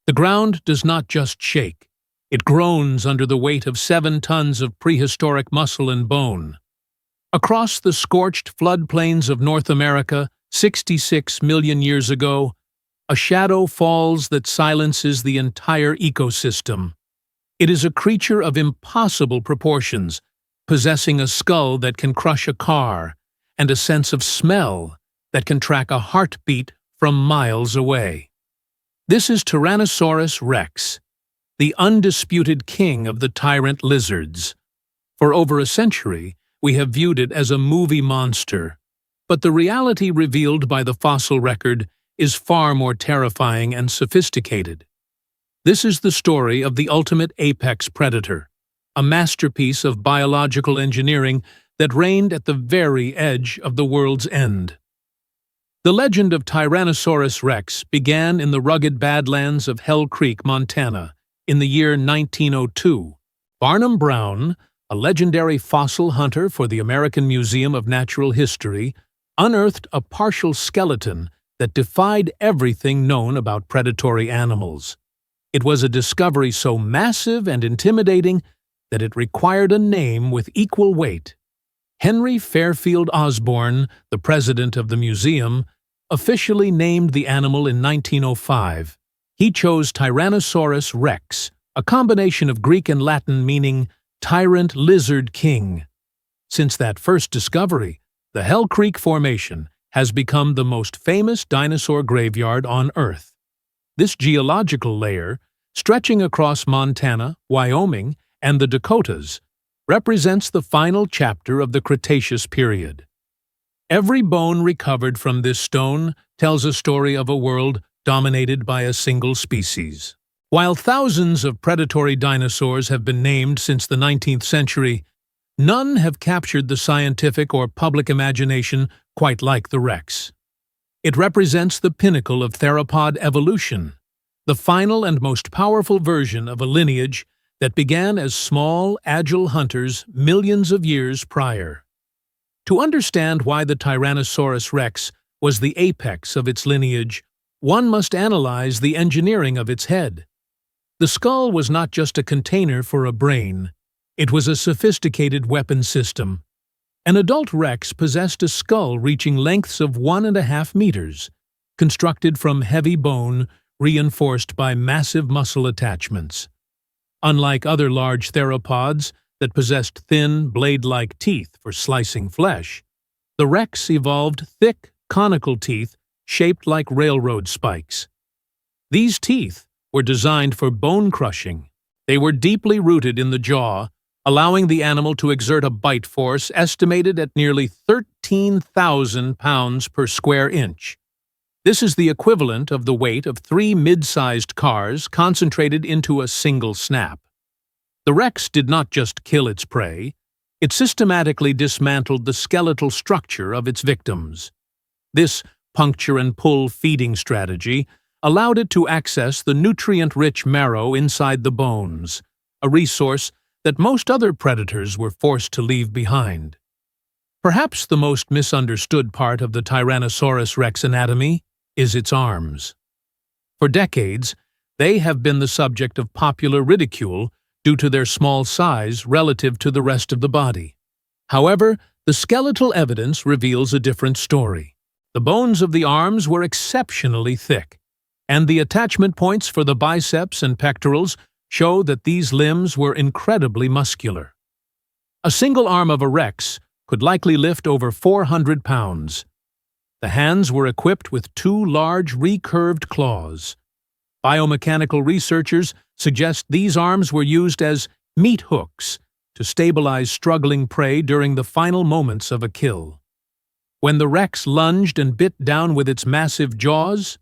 The ground does not just shake. It groans under the weight of 7 tons of prehistoric muscle and bone. Across the scorched floodplains of North America, 66 million years ago, a shadow falls that silences the entire ecosystem. It is a creature of impossible proportions, possessing a skull that can crush a car and a sense of smell that can track a heartbeat from miles away. This is Tyrannosaurus Rex, the undisputed king of the tyrant lizards. For over a century, we have viewed it as a movie monster, but the reality revealed by the fossil record is far more terrifying and sophisticated. This is the story of the ultimate apex predator, a masterpiece of biological engineering that reigned at the very edge of the world's end. The legend of Tyrannosaurus Rex began in the rugged badlands of Hell Creek, Montana, in the year 1902. Barnum Brown, a legendary fossil hunter for the American Museum of Natural History, unearthed a partial skeleton that defied everything known about predatory animals. It was a discovery so massive and intimidating that it required a name with equal weight. Henry Fairfield Osborn, the president of the museum, officially named the animal in 1905. He chose Tyrannosaurus Rex, a combination of Greek and Latin meaning Tyrant Lizard King. Since that first discovery, the Hell Creek Formation has become the most famous dinosaur graveyard on Earth. This geological layer, stretching across Montana, Wyoming, and the Dakotas, represents the final chapter of the Cretaceous period. Every bone recovered from this stone tells a story of a world dominated by a single species. While thousands of predatory dinosaurs have been named since the 19th century, none have captured the scientific or public imagination quite like the Rex. It represents the pinnacle of theropod evolution, the final and most powerful version of a lineage that began as small, agile hunters millions of years prior. To understand why the Tyrannosaurus Rex was the apex of its lineage, one must analyze the engineering of its head. The skull was not just a container for a brain. It was a sophisticated weapon system. An adult Rex possessed a skull reaching lengths of 1.5 meters, constructed from heavy bone reinforced by massive muscle attachments. Unlike other large theropods that possessed thin, blade-like teeth for slicing flesh, the Rex evolved thick, conical teeth shaped like railroad spikes. These teeth were designed for bone crushing. They were deeply rooted in the jaw, allowing the animal to exert a bite force estimated at nearly 13,000 pounds per square inch. This is the equivalent of the weight of 3 mid-sized cars concentrated into a single snap. The Rex did not just kill its prey, it systematically dismantled the skeletal structure of its victims. This puncture-and-pull feeding strategy allowed it to access the nutrient-rich marrow inside the bones, a resource that most other predators were forced to leave behind. Perhaps the most misunderstood part of the Tyrannosaurus Rex anatomy is its arms. For decades, they have been the subject of popular ridicule due to their small size relative to the rest of the body. However, the skeletal evidence reveals a different story. The bones of the arms were exceptionally thick, and the attachment points for the biceps and pectorals show that these limbs were incredibly muscular. A single arm of a Rex could likely lift over 400 pounds. The hands were equipped with 2 large recurved claws. Biomechanical researchers suggest these arms were used as meat hooks to stabilize struggling prey during the final moments of a kill. When the Rex lunged and bit down with its massive jaws,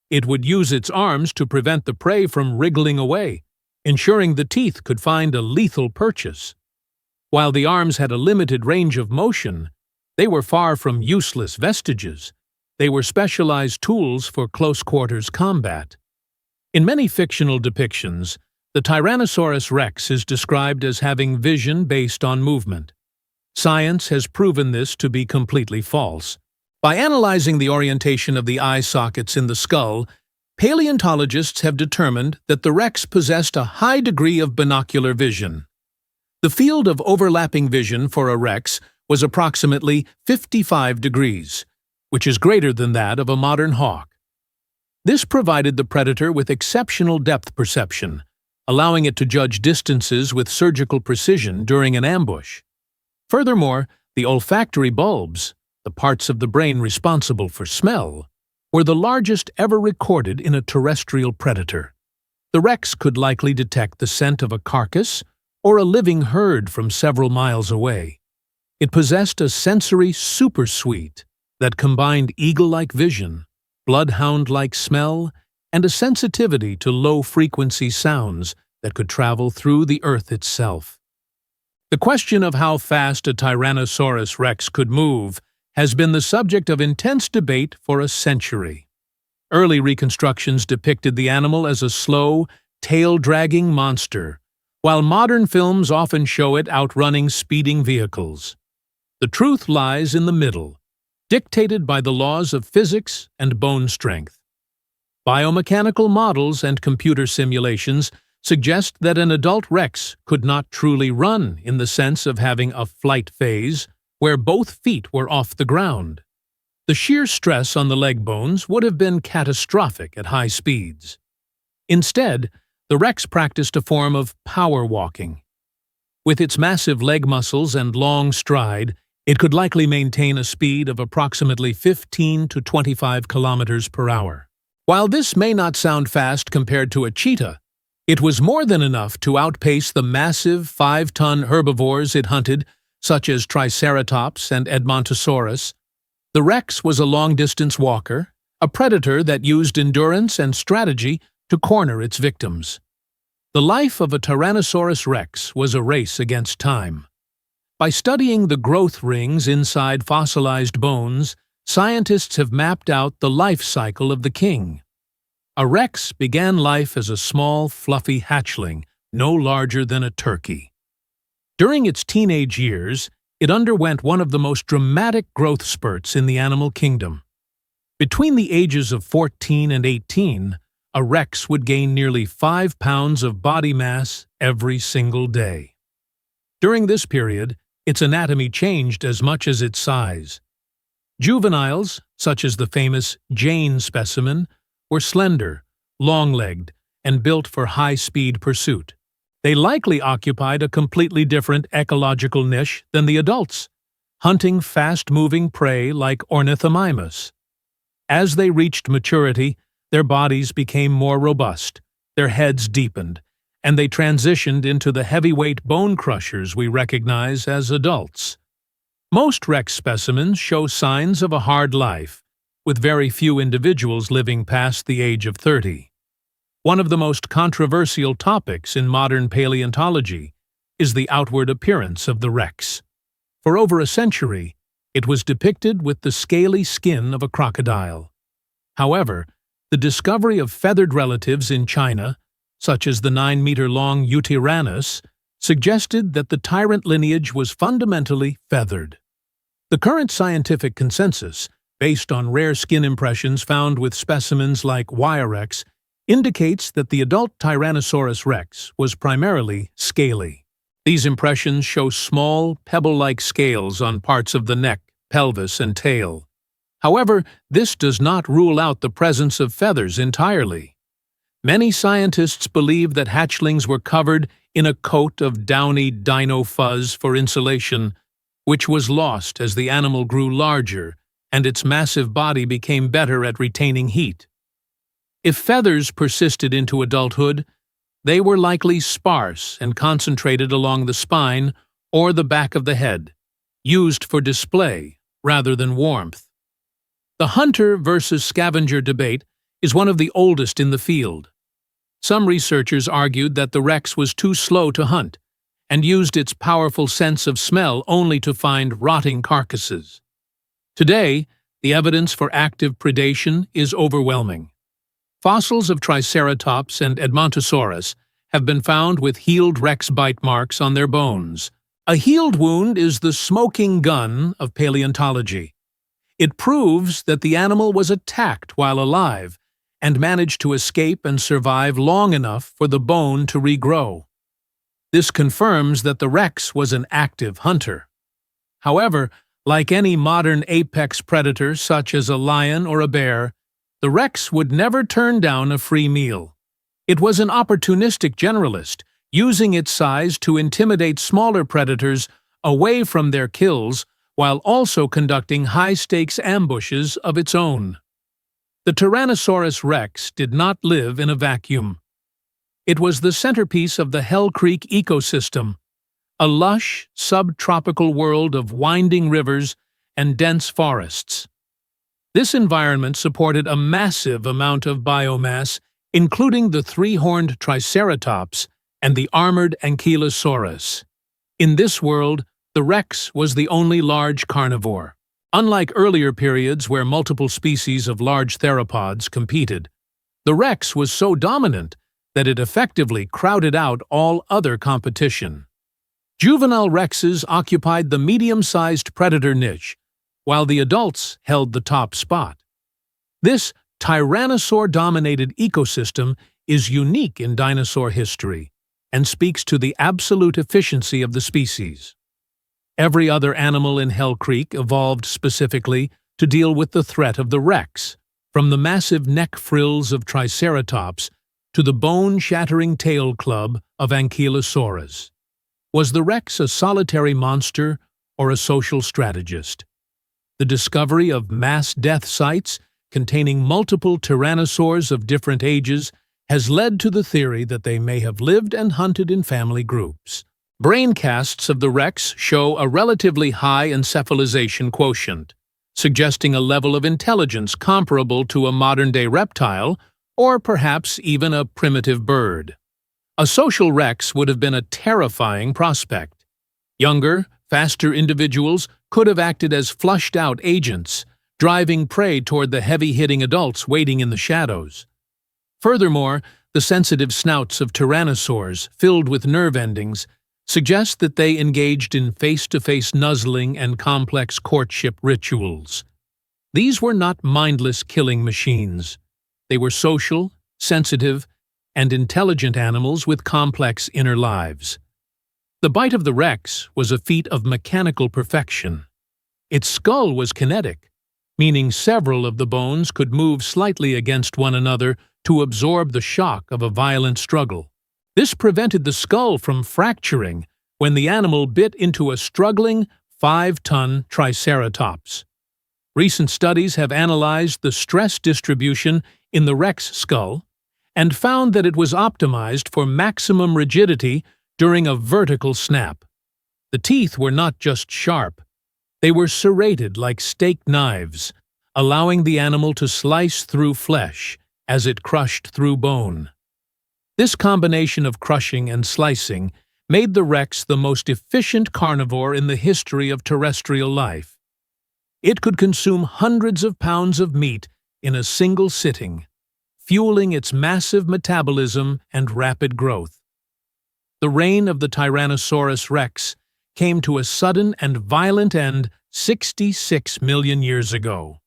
it would use its arms to prevent the prey from wriggling away, ensuring the teeth could find a lethal purchase. While the arms had a limited range of motion, they were far from useless vestiges. They were specialized tools for close-quarters combat. In many fictional depictions, the Tyrannosaurus Rex is described as having vision based on movement. Science has proven this to be completely false. By analyzing the orientation of the eye sockets in the skull, Paleontologists have determined that the Rex possessed a high degree of binocular vision. The field of overlapping vision for a Rex was approximately 55 degrees, which is greater than that of a modern hawk. This provided the predator with exceptional depth perception, allowing it to judge distances with surgical precision during an ambush. Furthermore, the olfactory bulbs, the parts of the brain responsible for smell, were the largest ever recorded in a terrestrial predator. The Rex could likely detect the scent of a carcass or a living herd from several miles away. It possessed a sensory supersuite that combined eagle-like vision, bloodhound-like smell, and a sensitivity to low-frequency sounds that could travel through the earth itself. The question of how fast a Tyrannosaurus Rex could move has been the subject of intense debate for a century. Early reconstructions depicted the animal as a slow, tail-dragging monster, while modern films often show it outrunning speeding vehicles. The truth lies in the middle, dictated by the laws of physics and bone strength. Biomechanical models and computer simulations suggest that an adult Rex could not truly run in the sense of having a flight phase where both feet were off the ground. The sheer stress on the leg bones would have been catastrophic at high speeds. Instead, the Rex practiced a form of power walking. With its massive leg muscles and long stride, it could likely maintain a speed of approximately 15 to 25 kilometers per hour. While this may not sound fast compared to a cheetah, it was more than enough to outpace the massive 5-ton herbivores it hunted, such as Triceratops and Edmontosaurus. The Rex was a long-distance walker, a predator that used endurance and strategy to corner its victims. The life of a Tyrannosaurus Rex was a race against time. By studying the growth rings inside fossilized bones, scientists have mapped out the life cycle of the king. A Rex began life as a small, fluffy hatchling, no larger than a turkey. During its teenage years, it underwent one of the most dramatic growth spurts in the animal kingdom. Between the ages of 14 and 18, a Rex would gain nearly 5 pounds of body mass every single day. During this period, its anatomy changed as much as its size. Juveniles, such as the famous Jane specimen, were slender, long-legged, and built for high-speed pursuit. They likely occupied a completely different ecological niche than the adults, hunting fast-moving prey like Ornithomimus. As they reached maturity, their bodies became more robust, their heads deepened, and they transitioned into the heavyweight bone crushers we recognize as adults. Most Rex specimens show signs of a hard life, with very few individuals living past the age of 30. One of the most controversial topics in modern paleontology is the outward appearance of the Rex. For over a century, it was depicted with the scaly skin of a crocodile. However, the discovery of feathered relatives in China, such as the 9-meter-long Yutyrannus, suggested that the tyrant lineage was fundamentally feathered. The current scientific consensus, based on rare skin impressions found with specimens like Wirex, indicates that the adult Tyrannosaurus Rex was primarily scaly. These impressions show small, pebble-like scales on parts of the neck, pelvis, and tail. However, this does not rule out the presence of feathers entirely. Many scientists believe that hatchlings were covered in a coat of downy dino fuzz for insulation, which was lost as the animal grew larger and its massive body became better at retaining heat. If feathers persisted into adulthood, they were likely sparse and concentrated along the spine or the back of the head, used for display rather than warmth. The hunter versus scavenger debate is one of the oldest in the field. Some researchers argued that the Rex was too slow to hunt and used its powerful sense of smell only to find rotting carcasses. Today, the evidence for active predation is overwhelming. Fossils of Triceratops and Edmontosaurus have been found with healed Rex bite marks on their bones. A healed wound is the smoking gun of paleontology. It proves that the animal was attacked while alive and managed to escape and survive long enough for the bone to regrow. This confirms that the Rex was an active hunter. However, like any modern apex predator such as a lion or a bear, the Rex would never turn down a free meal. It was an opportunistic generalist, using its size to intimidate smaller predators away from their kills while also conducting high-stakes ambushes of its own. The Tyrannosaurus Rex did not live in a vacuum. It was the centerpiece of the Hell Creek ecosystem, a lush, subtropical world of winding rivers and dense forests. This environment supported a massive amount of biomass, including the three-horned Triceratops and the armored Ankylosaurus. In this world, the Rex was the only large carnivore. Unlike earlier periods where multiple species of large theropods competed, the Rex was so dominant that it effectively crowded out all other competition. Juvenile Rexes occupied the medium-sized predator niche, while the adults held the top spot. This tyrannosaur-dominated ecosystem is unique in dinosaur history and speaks to the absolute efficiency of the species. Every other animal in Hell Creek evolved specifically to deal with the threat of the Rex, from the massive neck frills of Triceratops to the bone-shattering tail club of Ankylosaurus. Was the Rex a solitary monster or a social strategist? The discovery of mass death sites containing multiple tyrannosaurs of different ages has led to the theory that they may have lived and hunted in family groups. Brain casts of the Rex show a relatively high encephalization quotient, suggesting a level of intelligence comparable to a modern-day reptile or perhaps even a primitive bird. A social Rex would have been a terrifying prospect. Younger, faster individuals could have acted as flushed-out agents, driving prey toward the heavy-hitting adults waiting in the shadows. Furthermore, the sensitive snouts of tyrannosaurs, filled with nerve endings, suggest that they engaged in face-to-face nuzzling and complex courtship rituals. These were not mindless killing machines. They were social, sensitive, and intelligent animals with complex inner lives. The bite of the Rex was a feat of mechanical perfection. Its skull was kinetic, meaning several of the bones could move slightly against one another to absorb the shock of a violent struggle. This prevented the skull from fracturing when the animal bit into a struggling 5-ton Triceratops. Recent studies have analyzed the stress distribution in the Rex skull and found that it was optimized for maximum rigidity during a vertical snap. The teeth were not just sharp, they were serrated like steak knives, allowing the animal to slice through flesh as it crushed through bone. This combination of crushing and slicing made the Rex the most efficient carnivore in the history of terrestrial life. It could consume hundreds of pounds of meat in a single sitting, fueling its massive metabolism and rapid growth. The reign of the Tyrannosaurus Rex came to a sudden and violent end 66 million years ago.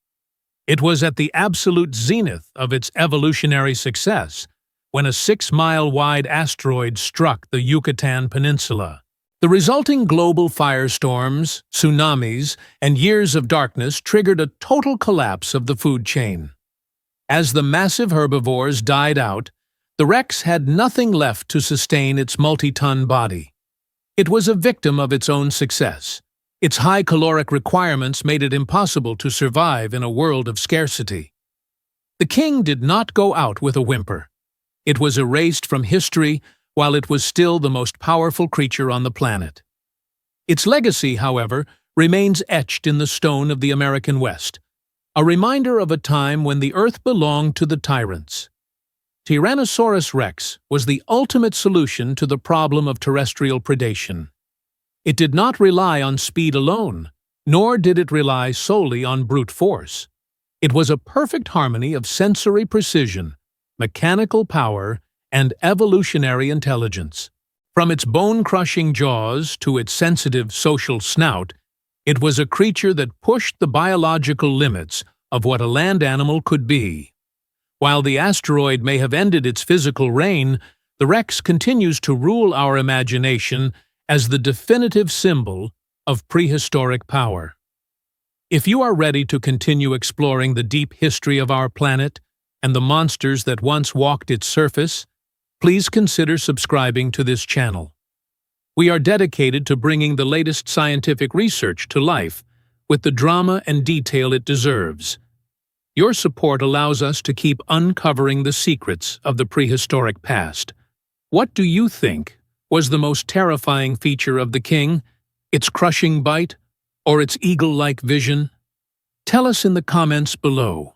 It was at the absolute zenith of its evolutionary success when a 6-mile-wide asteroid struck the Yucatan Peninsula. The resulting global firestorms, tsunamis, and years of darkness triggered a total collapse of the food chain. As the massive herbivores died out, the Rex had nothing left to sustain its multi-ton body. It was a victim of its own success. Its high caloric requirements made it impossible to survive in a world of scarcity. The king did not go out with a whimper. It was erased from history while it was still the most powerful creature on the planet. Its legacy, however, remains etched in the stone of the American West, a reminder of a time when the Earth belonged to the tyrants. Tyrannosaurus Rex was the ultimate solution to the problem of terrestrial predation. It did not rely on speed alone, nor did it rely solely on brute force. It was a perfect harmony of sensory precision, mechanical power, and evolutionary intelligence. From its bone-crushing jaws to its sensitive social snout, it was a creature that pushed the biological limits of what a land animal could be. While the asteroid may have ended its physical reign, the Rex continues to rule our imagination as the definitive symbol of prehistoric power. If you are ready to continue exploring the deep history of our planet and the monsters that once walked its surface, please consider subscribing to this channel. We are dedicated to bringing the latest scientific research to life with the drama and detail it deserves. Your support allows us to keep uncovering the secrets of the prehistoric past. What do you think was the most terrifying feature of the king? Its crushing bite, or its eagle-like vision? Tell us in the comments below.